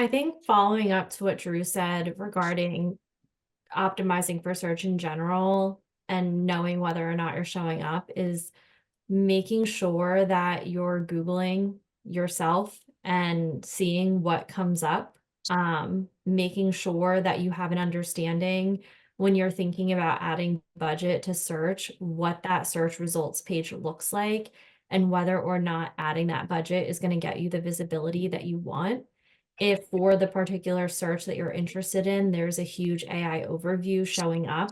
I think following up to what Drew said regarding optimizing for search in general and knowing whether or not you're showing up is making sure that you're Googling yourself and seeing what comes up. Making sure that you have an understanding when you're thinking about adding budget to search, what that search results page looks like, and whether or not adding that budget is going to get you the visibility that you want. If for the particular search that you're interested in, there's a huge AI overview showing up,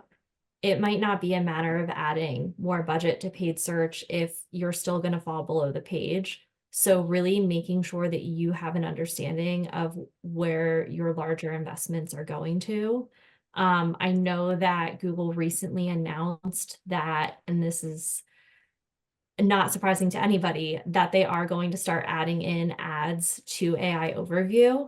it might not be a matter of adding more budget to paid search if you're still going to fall below the page. So really making sure that you have an understanding of where your larger investments are going to. I know that Google recently announced that, and this is not surprising to anybody, that they are going to start adding in ads to AI overview.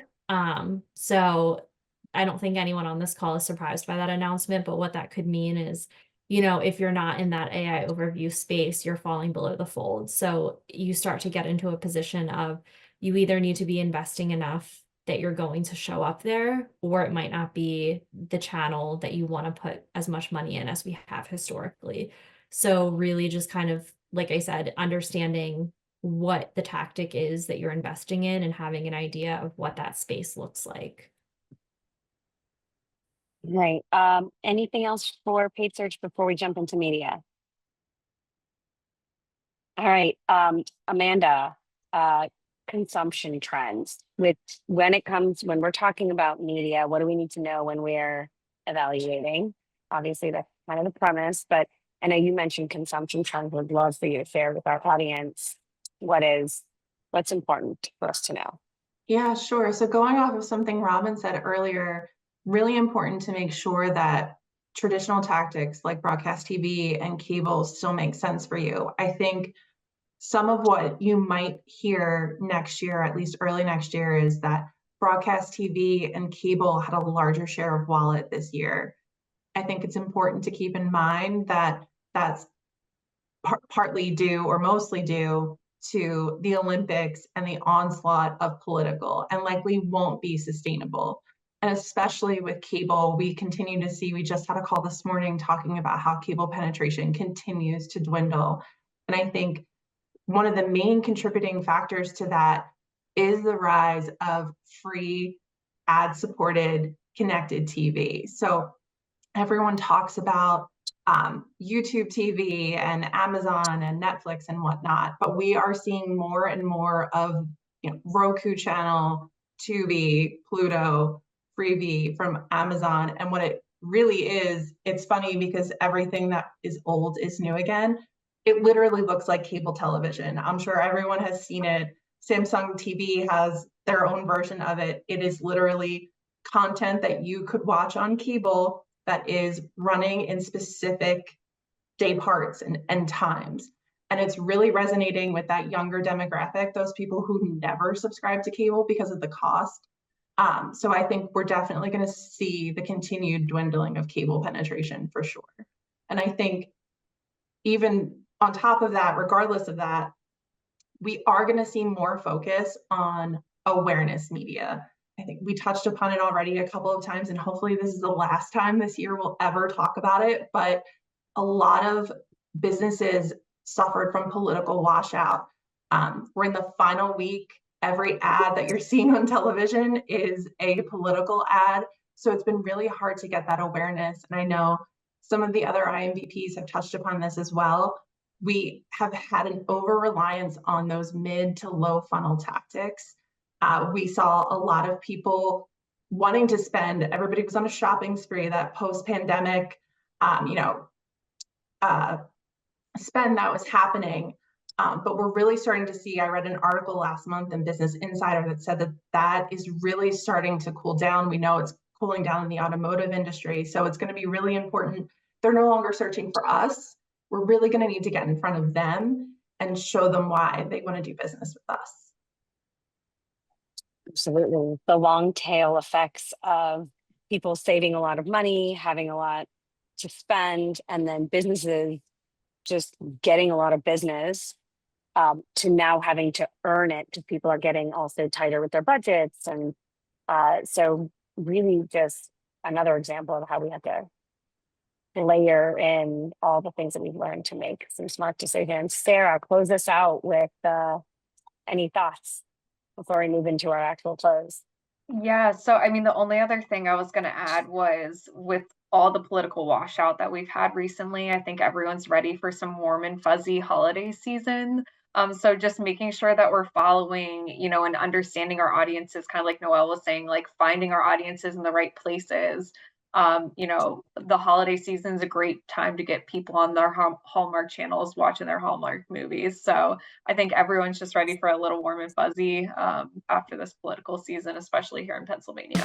So I don't think anyone on this call is surprised by that announcement, but what that could mean is, if you're not in that AI overview space, you're falling below the fold. So you start to get into a position of you either need to be investing enough that you're going to show up there, or it might not be the channel that you want to put as much money in as we have historically. So really just kind of, like I said, understanding what the tactic is that you're investing in and having an idea of what that space looks like. Right. Anything else for paid search before we jump into media? All right. Amanda, consumption trends when we're talking about media, what do we need to know when we're evaluating? Obviously, that's kind of the premise, but I know you mentioned consumption trends. Would love for you to share with our audience what's important for us to know. Yeah, sure. So going off of something Robin said earlier, really important to make sure that traditional tactics like broadcast TV and cable still make sense for you. I think some of what you might hear next year, at least early next year, is that broadcast TV and cable had a larger share of wallet this year. I think it's important to keep in mind that that's partly due or mostly due to the Olympics and the onslaught of political, and likely won't be sustainable. And especially with cable, we continue to see, we just had a call this morning talking about how cable penetration continues to dwindle. And I think one of the main contributing factors to that is the rise of free ad-supported connected TV. So everyone talks about YouTube TV and Amazon and Netflix and whatnot, but we are seeing more and more of Roku channel, Tubi, Pluto, Freevee from Amazon. And what it really is, it's funny because everything that is old is new again. It literally looks like cable television. I'm sure everyone has seen it. Samsung TV has their own version of it. It is literally content that you could watch on cable that is running in specific day parts and times. And it's really resonating with that younger demographic, those people who never subscribe to cable because of the cost. So I think we're definitely going to see the continued dwindling of cable penetration for sure. And I think even on top of that, regardless of that, we are going to see more focus on awareness media. I think we touched upon it already a couple of times, and hopefully this is the last time this year we'll ever talk about it, but a lot of businesses suffered from political washout. We're in the final week. Every ad that you're seeing on television is a political ad. So it's been really hard to get that awareness. And I know some of the other IMVPs have touched upon this as well. We have had an over-reliance on those mid to low funnel tactics. We saw a lot of people wanting to spend. Everybody was on a shopping spree, that post-pandemic, spend that was happening. But we're really starting to see, I read an article last month in Business Insider that said that that is really starting to cool down. We know it's cooling down in the automotive industry. So it's going to be really important. They're no longer searching for us. We're really going to need to get in front of them and show them why they want to do business with us. Absolutely. The long tail effects of people saving a lot of money, having a lot to spend, and then businesses just getting a lot of business to now having to earn it because people are getting also tighter with their budgets and So really just another example of how we have to layer in all the things that we've learned to make some smart decisions. Sarah, close us out with any thoughts before we move into our actual close. Yeah, so I mean, the only other thing I was going to add was with all the political washout that we've had recently, I think everyone's ready for some warm and fuzzy holiday season. So just making sure that we're following, and understanding our audiences, kind of like Noelle was saying, like finding our audiences in the right places. The holiday season is a great time to get people on their Hallmark channels watching their Hallmark movies. So I think everyone's just ready for a little warm and fuzzy after this political season, especially here in Pennsylvania.